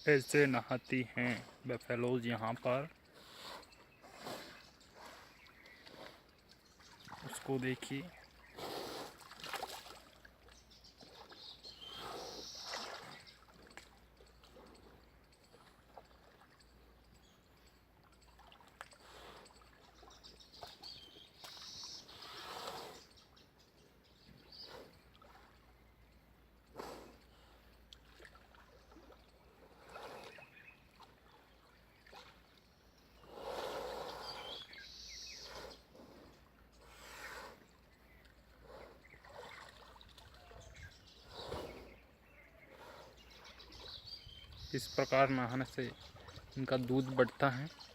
ऐसे नहाती हैं बफेलोज यहाँ पर। उसको देखिए। इस प्रकार नहाने से इनका दूध बढ़ता है।